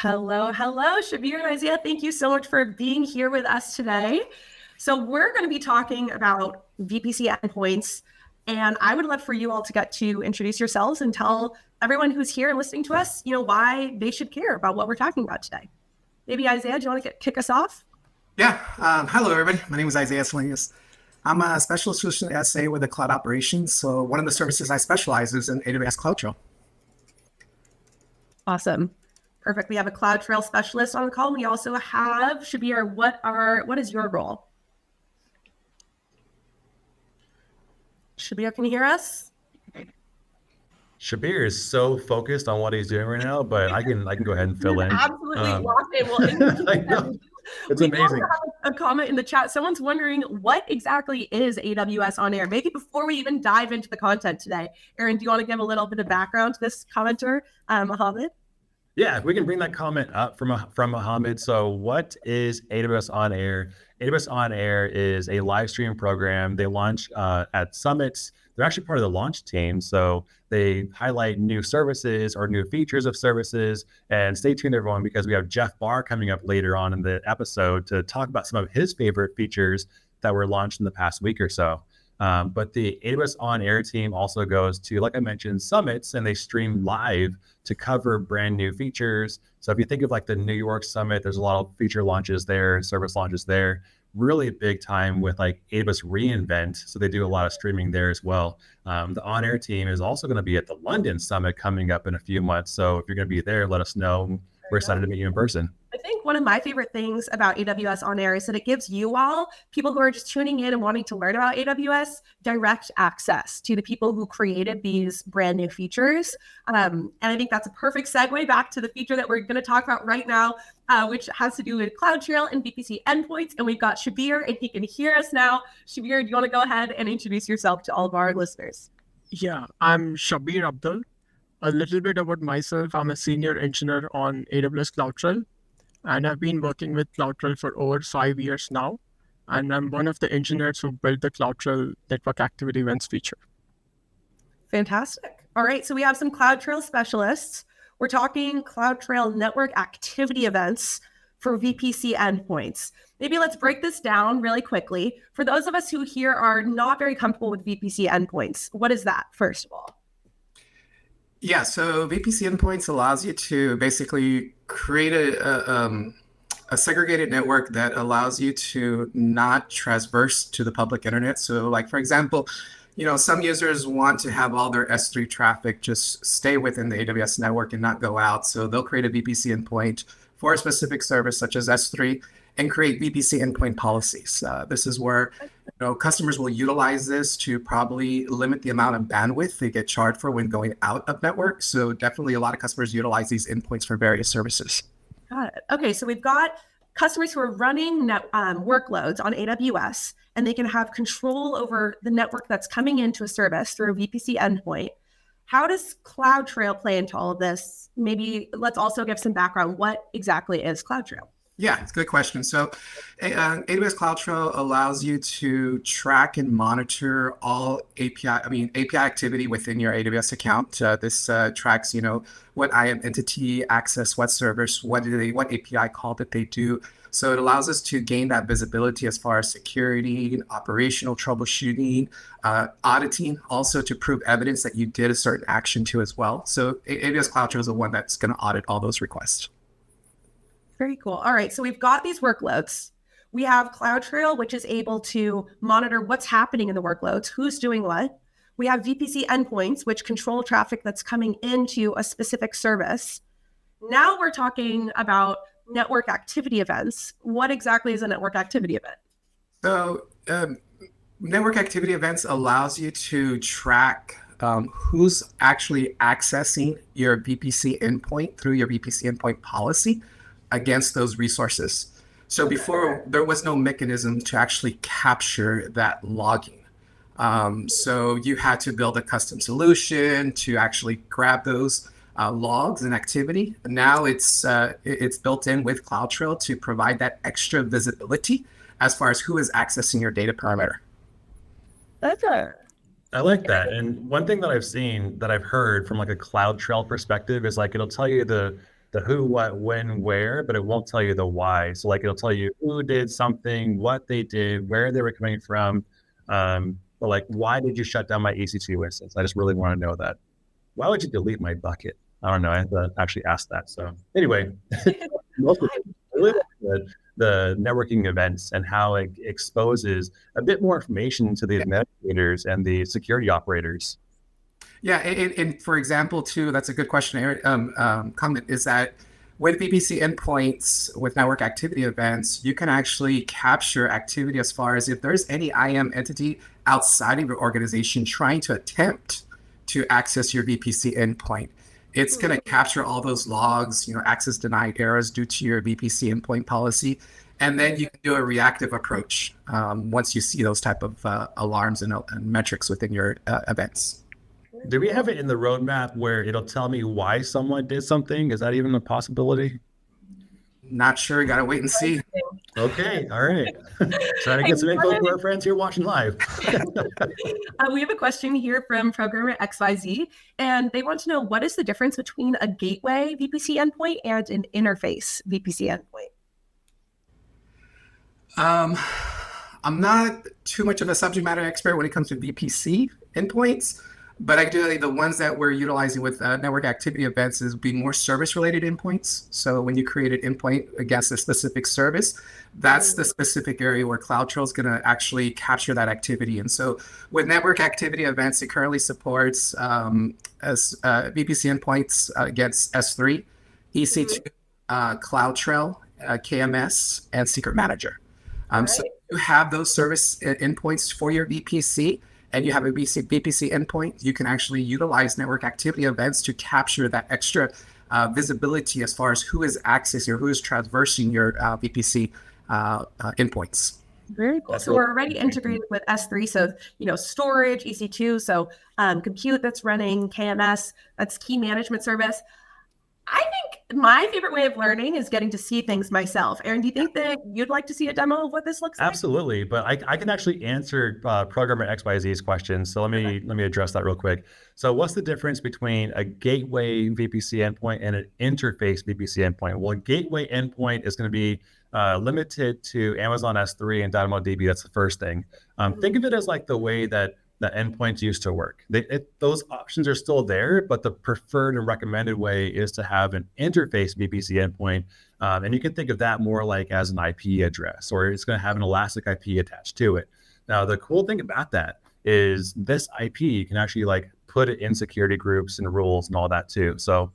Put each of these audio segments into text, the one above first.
Hello, hello, Shabir and Isaiah. Thank you so much for being here with us today. So we're going to be talking about VPC endpoints, and I would love for you all to get to introduce yourselves and tell everyone who's here and listening to us, why they should care about what we're talking about today. Maybe Isaiah, do you want to kick us off? Yeah. Hello, everybody. My name is Isaiah OnAir. I'm a specialist solution SA with the cloud operations. So one of the services I specialize is in AWS CloudTrail. Awesome. Perfect. We have a CloudTrail specialist on the call. We also have Shabir. What is your role? Shabir, can you hear us? Shabir is so focused on what he's doing right now, but I can go ahead and fill in. Absolutely locked in. Well, it's amazing. A comment in the chat. Someone's wondering what exactly is AWS OnAir. Maybe before we even dive into the content today, Aaron, do you want to give a little bit of background to this commenter, Mohammed? Yeah, we can bring that comment up from Mohammed. So what is AWS OnAir? AWS OnAir is a live stream program. They launch at summits. They're actually part of the launch team. So they highlight new services or new features of services. And stay tuned, everyone, because we have Jeff Barr coming up later on in the episode to talk about some of his favorite features that were launched in the past week or so. But the AWS OnAir team also goes to, like I mentioned, summits, and they stream live to cover brand new features. So if you think of like the New York Summit, there's a lot of feature launches there, service launches there. Really big time with like AWS reInvent. So they do a lot of streaming there as well. The OnAir team is also going to be at the London Summit coming up in a few months. So if you're going to be there, let us know. We're excited to meet you in person. I think one of my favorite things about AWS OnAir is that it gives you all, people who are just tuning in and wanting to learn about AWS, direct access to the people who created these brand new features. And I think that's a perfect segue back to the feature that we're going to talk about right now, which has to do with CloudTrail and VPC endpoints. And we've got Shabir, and he can hear us now. Shabir, do you want to go ahead and introduce yourself to all of our listeners? Yeah, I'm Shabir Abdul. A little bit about myself. I'm a senior engineer on AWS CloudTrail, and I've been working with CloudTrail for over 5 years now. And I'm one of the engineers who built the CloudTrail network activity events feature. Fantastic. All right, so we have some CloudTrail specialists. We're talking CloudTrail network activity events for VPC endpoints. Maybe let's break this down really quickly. For those of us who here are not very comfortable with VPC endpoints, what is that, first of all? Yeah, so VPC endpoints allows you to basically create a segregated network that allows you to not transverse to the public internet. So like, for example, some users want to have all their S3 traffic just stay within the AWS network and not go out. So they'll create a VPC endpoint for a specific service such as S3 and create VPC endpoint policies. This is where customers will utilize this to probably limit the amount of bandwidth they get charged for when going out of network. So definitely a lot of customers utilize these endpoints for various services. Got it. Okay, so we've got customers who are running workloads on AWS, and they can have control over the network that's coming into a service through a VPC endpoint. How does CloudTrail play into all of this? Maybe let's also give some background. What exactly is CloudTrail? Yeah, it's a good question. So AWS CloudTrail allows you to track and monitor all API activity within your AWS account. This tracks, what IAM entity access, what servers, what API call that they do. So it allows us to gain that visibility as far as security, operational troubleshooting, auditing, also to prove evidence that you did a certain action to as well. So AWS CloudTrail is the one that's going to audit all those requests. Very cool. All right. So we've got these workloads. We have CloudTrail, which is able to monitor what's happening in the workloads, who's doing what. We have VPC endpoints, which control traffic that's coming into a specific service. Now we're talking about network activity events. What exactly is a network activity event? So network activity events allows you to track who's actually accessing your VPC endpoint through your VPC endpoint policy against those resources. So before, there was no mechanism to actually capture that logging. So you had to build a custom solution to actually grab those logs and activity. Now it's built in with CloudTrail to provide that extra visibility as far as who is accessing your data parameter. I like that. And one thing that I've seen, that I've heard from like a CloudTrail perspective is like, it'll tell you the the who, what, when, where, but it won't tell you the why. So like it'll tell you who did something, what they did, where they were coming from. But like, why did you shut down my EC2 instance? I just really want to know that. Why would you delete my bucket? I don't know. I have to actually ask that. So anyway, most of really the networking events and how it exposes a bit more information to the administrators and the security operators. Yeah, and for example, too, that's a good question. Comment is that with VPC endpoints, with network activity events, you can actually capture activity as far as if there's any IAM entity outside of your organization trying to attempt to access your VPC endpoint. It's going to capture all those logs, access denied errors due to your VPC endpoint policy. And then you can do a reactive approach once you see those type of alarms and metrics within your events. Do we have it in the roadmap where it'll tell me why someone did something? Is that even a possibility? Not sure. Got to wait and see. Okay. All right. Trying to get some info for our friends here watching live. We have a question here from programmer XYZ, and they want to know, what is the difference between a gateway VPC endpoint and an interface VPC endpoint? I'm not too much of a subject matter expert when it comes to VPC endpoints, but ideally the ones that we're utilizing with network activity events is be more service-related endpoints. So when you create an endpoint against a specific service, that's the specific area where CloudTrail is going to actually capture that activity. And so with network activity events, it currently supports as VPC endpoints against S3, EC2, CloudTrail, KMS, and Secret Manager. So you have those service endpoints for your VPC, and you have a VPC endpoint, you can actually utilize network activity events to capture that extra visibility as far as who is accessing or who is traversing your VPC endpoints. Very cool. So we're already integrated with S3. So, storage, EC2. So compute that's running, KMS, that's key management service. I think my favorite way of learning is getting to see things myself. Aaron, do you think that you'd like to see a demo of what this looks like? Absolutely, but I can actually answer programmer XYZ's question. So let me address that real quick. So what's the difference between a gateway VPC endpoint and an interface VPC endpoint? Well, a gateway endpoint is going to be limited to Amazon S3 and DynamoDB. That's the first thing. Think of it as like the way that the endpoints used to work. Those options are still there, but the preferred and recommended way is to have an interface VPC endpoint. And you can think of that more like as an IP address, or it's going to have an elastic IP attached to it. Now, the cool thing about that is this IP, you can actually like put it in security groups and rules and all that too. So,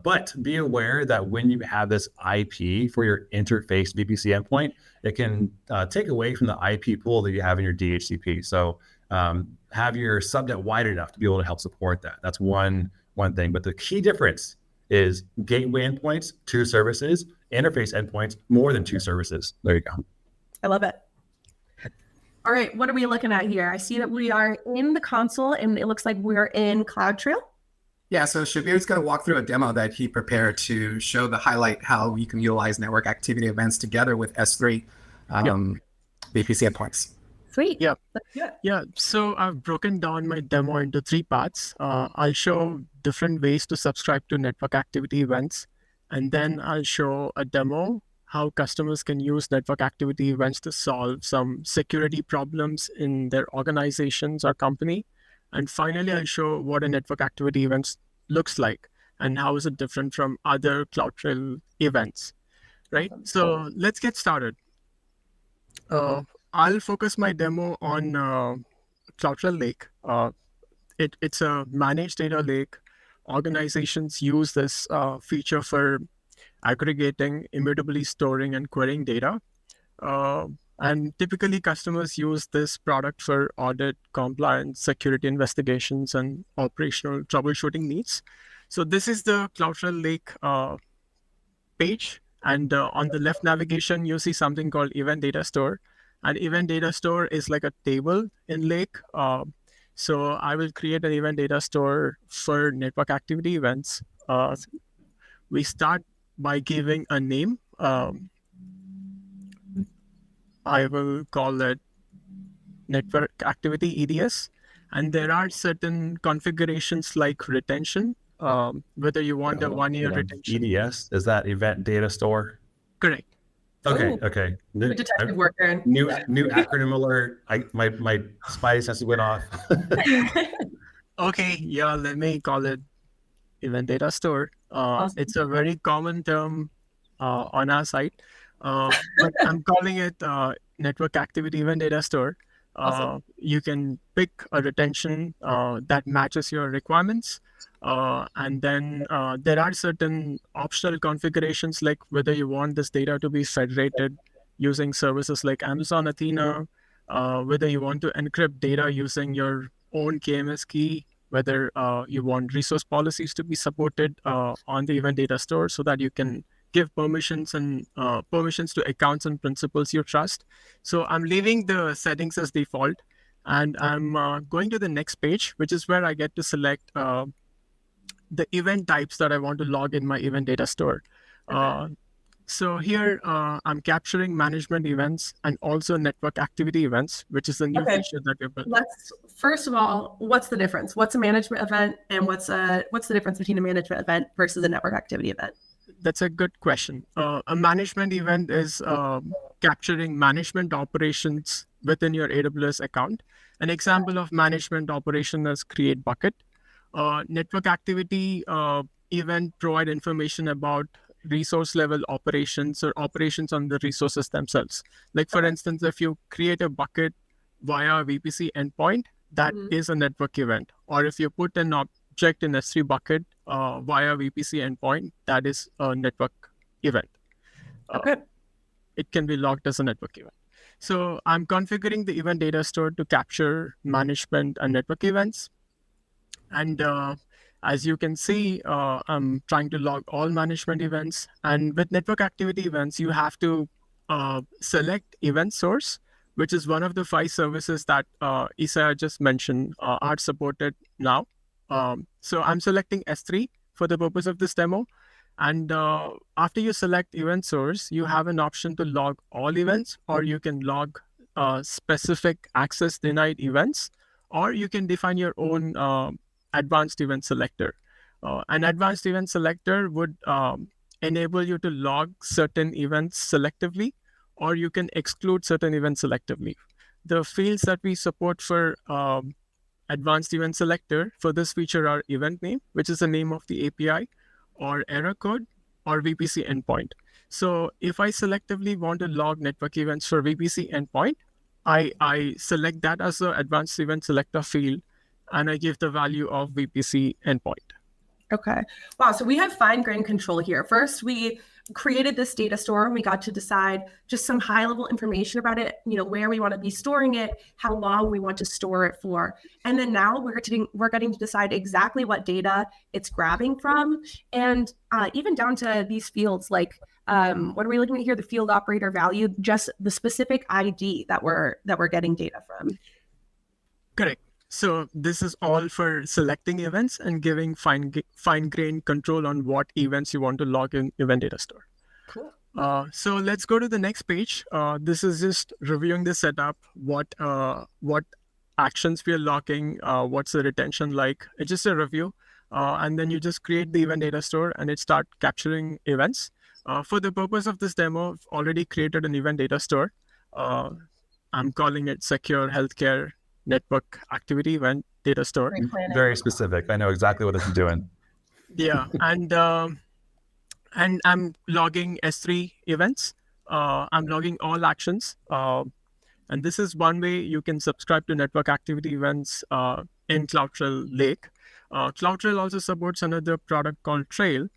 but be aware that when you have this IP for your interface VPC endpoint, it can take away from the IP pool that you have in your DHCP. So have your subnet wide enough to be able to help support that. That's one thing. But the key difference is gateway endpoints, 2 services, interface endpoints, more than 2 services. There you go. I love it. All right, what are we looking at here? I see that we are in the console and it looks like we're in CloudTrail. Yeah, so Shabir's going to walk through a demo that he prepared to show highlight how you can utilize network activity events together with S3 VPC endpoints. Sweet. Yeah. Yeah. So I've broken down my demo into 3 parts. I'll show different ways to subscribe to network activity events. And then I'll show a demo how customers can use network activity events to solve some security problems in their organizations or company. And finally, I'll show what a network activity event looks like and how is it different from other CloudTrail events, right? So let's get started. I'll focus my demo on CloudTrail Lake. It's a managed data lake. Organizations use this feature for aggregating, immutably storing, and querying data. And typically, customers use this product for audit, compliance, security investigations, and operational troubleshooting needs. So this is the CloudTrail Lake page. And on the left navigation, you see something called Event Data Store. An event data store is like a table in Lake. So I will create an event data store for network activity events. We start by giving a name. I will call it network activity EDS. And there are certain configurations like retention, whether you want a 1-year retention. EDS, is that Event Data Store? Correct. Okay, Ooh. okay. Good detective work, Aaron. New acronym alert. My spidey sense went off. Okay, yeah, let me call it Event Data Store. Awesome. It's a very common term on our site, but I'm calling it Network Activity Event Data Store. Awesome. You can pick a retention that matches your requirements. And then there are certain optional configurations, like whether you want this data to be federated using services like Amazon Athena, whether you want to encrypt data using your own KMS key, whether you want resource policies to be supported on the event data store so that you can give permissions and permissions to accounts and principals you trust. So I'm leaving the settings as default, and I'm going to the next page, which is where I get to select the event types that I want to log in my event data store. So here I'm capturing management events and also network activity events, which is a new feature that we're building. First of all, what's the difference? What's a management event, and what's the difference between a management event versus a network activity event? That's a good question. A management event is capturing management operations within your AWS account. An example of management operation is create bucket. Network activity event provide information about resource level operations or operations on the resources themselves. Like for instance, if you create a bucket via VPC endpoint, that is a network event. Or if you put an object in S3 bucket via VPC endpoint, that is a network event. It can be logged as a network event. So I'm configuring the event data store to capture management and network events. And as you can see, I'm trying to log all management events. And with network activity events, you have to select event source, which is one of the 5 services that Isaiah just mentioned are supported now. So I'm selecting S3 for the purpose of this demo. And after you select event source, you have an option to log all events, or you can log specific access denied events, or you can define your own advanced event selector. An advanced event selector would enable you to log certain events selectively, or you can exclude certain events selectively. The fields that we support for advanced event selector for this feature are event name, which is the name of the API, or error code, or VPC endpoint. So if I selectively want to log network events for VPC endpoint, I select that as the advanced event selector field, and I give the value of VPC endpoint. Okay. Wow. So we have fine-grained control here. First, we created this data store, and we got to decide just some high-level information about it, where we want to be storing it, how long we want to store it for. And then now we're getting to decide exactly what data it's grabbing from, and even down to these fields, like what are we looking at here? The field operator value, just the specific ID that we're getting data from. Correct. So this is all for selecting events and giving fine-grained control on what events you want to log in event data store. Cool. So let's go to the next page. This is just reviewing the setup, what actions we are logging, what's the retention like. It's just a review. And then you just create the event data store and it start capturing events. For the purpose of this demo, I've already created an event data store. I'm calling it Secure Healthcare Network Activity Event Data Store. Very specific. I know exactly what it's doing. Yeah, and I'm logging S3 events. I'm logging all actions. And this is one way you can subscribe to network activity events in CloudTrail Lake. CloudTrail also supports another product called Trail,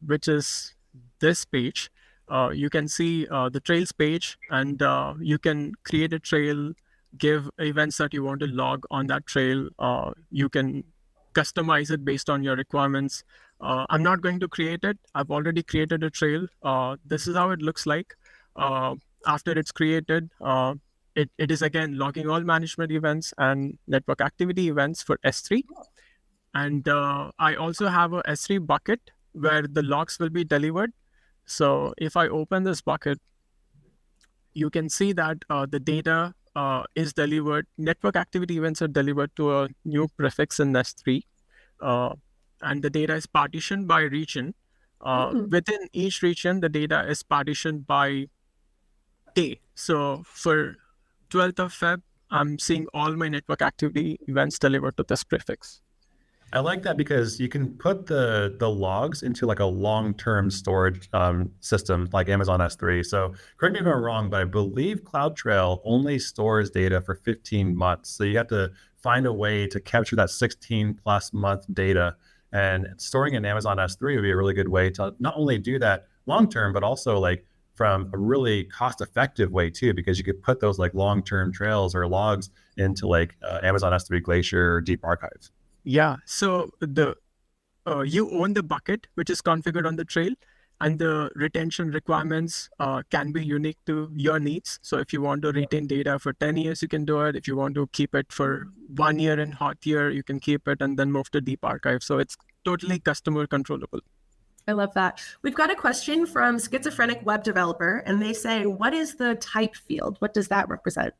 which is this page. You can see the Trails page, and you can create a trail, give events that you want to log on that trail. You can customize it based on your requirements. I'm not going to create it. I've already created a trail. This is how it looks like. After it's created, it is again logging all management events and network activity events for S3. And I also have a S3 bucket where the logs will be delivered. So if I open this bucket, you can see that the data is delivered. Network activity events are delivered to a new prefix in S3. and the data is partitioned by region. Within each region, the data is partitioned by day. So for 12th of Feb, I'm seeing all my network activity events delivered to this prefix. I like that because you can put the logs into like a long-term storage system like Amazon S3. So correct me if I'm wrong, but I believe CloudTrail only stores data for 15 months. So you have to find a way to capture that 16 plus month data, and storing in Amazon S3 would be a really good way to not only do that long-term, but also like from a really cost-effective way too, because you could put those like long-term trails or logs into like Amazon S3 Glacier or Deep Archives. Yeah, so you own the bucket, which is configured on the trail, and the retention requirements can be unique to your needs. So if you want to retain data for 10 years, you can do it. If you want to keep it for 1 year in hot year, you can keep it and then move to deep archive. So it's totally customer controllable. I love that. We've got a question from Schizophrenic Web Developer, and they say, what is the type field? What does that represent?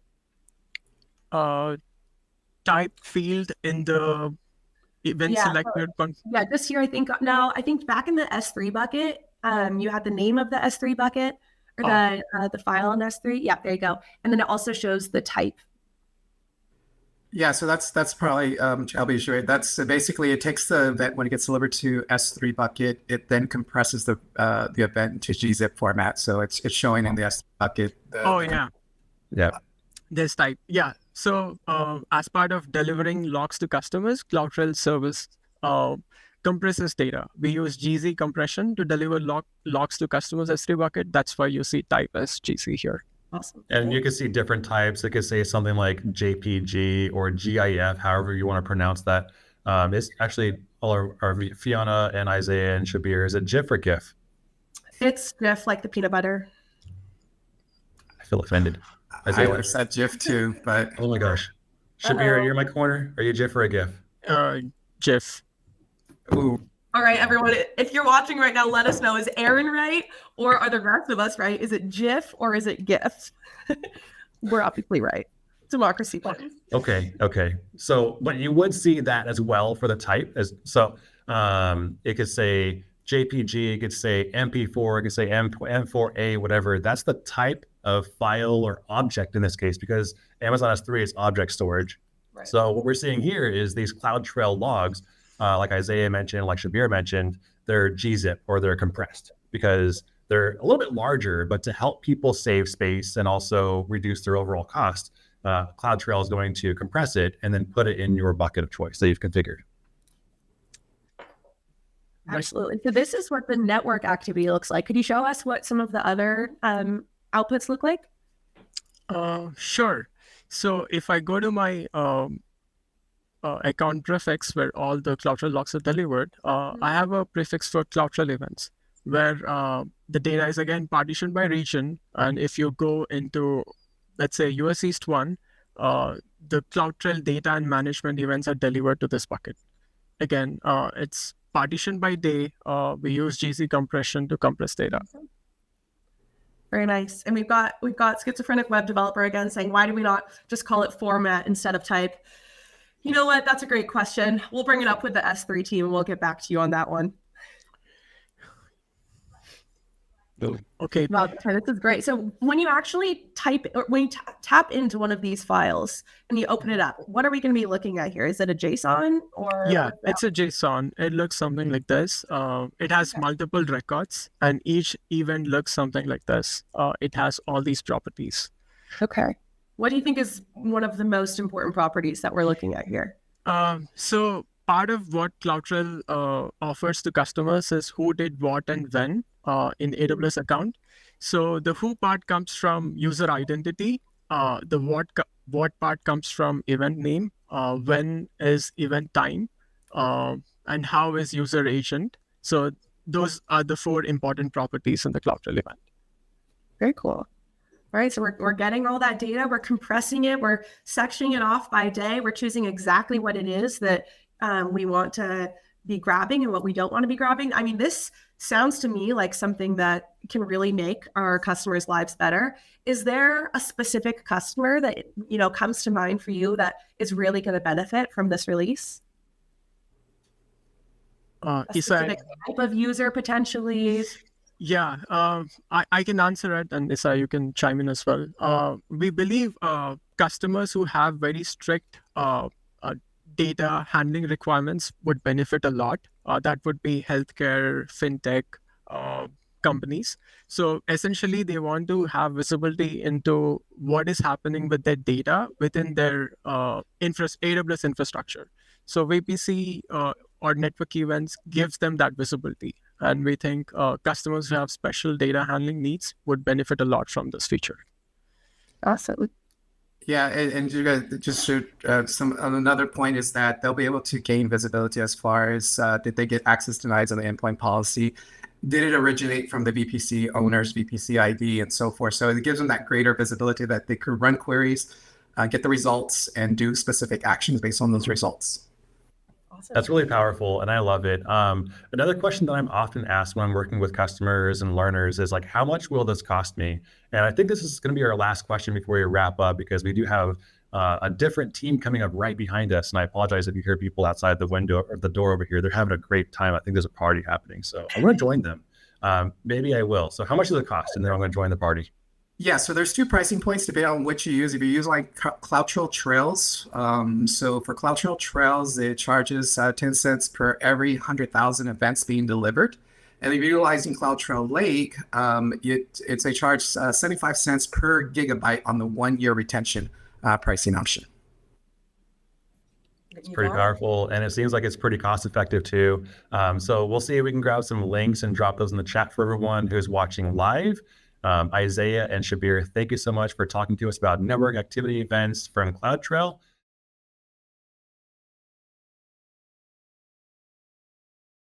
Type field in the event selector. Yeah, this year, I think back in the S3 bucket, you had the name of the S3 bucket or the file in S3. Yeah, there you go. And then it also shows the type. Yeah, so that's probably I'll be sure. That's basically it takes the event when it gets delivered to S3 bucket. It then compresses the event into gzip format, so it's showing in the S3 bucket. Yeah. This type. Yeah. So as part of delivering logs to customers, CloudTrail service compresses data. We use GZ compression to deliver logs to customers S3 bucket. That's why you see type as GZ here. Awesome. And you can see different types. It could say something like JPG or GIF, however you want to pronounce that. It's actually all our Fiona and Isaiah and Shabir. Is it GIF or GIF? It's GIF, like the peanut butter. I feel offended. I would have said GIF too, but oh my gosh. Shabir, you're in my corner. Are you GIF or a GIF? GIF. Ooh. All right, everyone, if you're watching right now, let us know, is Aaron right? Or are the rest of us right? Is it GIF or is it GIF? We're obviously right. Democracy wins. Okay. So, but you would see that as well for the type. It could say JPG, it could say MP4, it could say M4A, whatever. That's the type of file or object in this case, because Amazon S3 is object storage. Right. So what we're seeing here is these CloudTrail logs, like Isaiah mentioned, like Shabir mentioned, they're gzip or they're compressed because they're a little bit larger, but to help people save space and also reduce their overall cost, CloudTrail is going to compress it and then put it in your bucket of choice that you've configured. Absolutely. So this is what the network activity looks like. Could you show us what some of the other outputs look like? Sure. So if I go to my account prefix where all the CloudTrail logs are delivered, I have a prefix for CloudTrail events where the data is again partitioned by region. And if you go into, let's say, US East 1, the CloudTrail data and management events are delivered to this bucket. Again, it's partitioned by day. We use GZ compression to compress data. Very nice. And we've got Schizophrenic Web Developer again saying, why do we not just call it format instead of type? You know what? That's a great question. We'll bring it up with the S3 team and we'll get back to you on that one. Okay. Wow, this is great. So when you actually tap into one of these files and you open it up, what are we going to be looking at here? Is it a JSON or? Yeah, it's a JSON. It looks something like this. It has multiple records and each event looks something like this. It has all these properties. Okay. What do you think is one of the most important properties that we're looking at here? So part of what CloudTrail offers to customers is who did what and when in AWS account. So the who part comes from user identity. The what part comes from event name. When is event time, and how is user agent. So those are the 4 important properties in the CloudTrail event. Very cool. All right, so we're getting all that data, we're compressing it, we're sectioning it off by day, we're choosing exactly what it is that we want to be grabbing and what we don't want to be grabbing. I mean, this sounds to me like something that can really make our customers' lives better. Is there a specific customer that, comes to mind for you that is really going to benefit from this release? A Isa, specific type of user potentially? yeah, I can answer it, and Isa, you can chime in as well. We believe customers who have very strict data handling requirements would benefit a lot. That would be healthcare, fintech companies. So essentially, they want to have visibility into what is happening with their data within their AWS infrastructure. So VPC or network events gives them that visibility. And we think customers who have special data handling needs would benefit a lot from this feature. Awesome. Yeah, and you guys just should another point is that they'll be able to gain visibility as far as did they get access denied on the endpoint policy? Did it originate from the VPC owner's VPC ID and so forth? So it gives them that greater visibility that they could run queries, get the results, and do specific actions based on those results. Awesome. That's really powerful, and I love it. Another question that I'm often asked when I'm working with customers and learners is like, how much will this cost me? And I think this is going to be our last question before we wrap up, because we do have a different team coming up right behind us. And I apologize if you hear people outside the window or the door over here. They're having a great time. I think there's a party happening, so I want to join them. Maybe I will. So how much does it cost? And then I'm going to join the party. Yeah, so there's 2 pricing points depending on which you use. If you use like CloudTrail Trails, so for CloudTrail Trails, it charges 10 cents per every 100,000 events being delivered. And if you're utilizing CloudTrail Lake, it's a charge 75 cents per gigabyte on the 1-year retention pricing option. It's pretty powerful, and it seems like it's pretty cost effective too. So we'll see if we can grab some links and drop those in the chat for everyone who's watching live. Isaiah and Shabir, thank you so much for talking to us about network activity events from CloudTrail.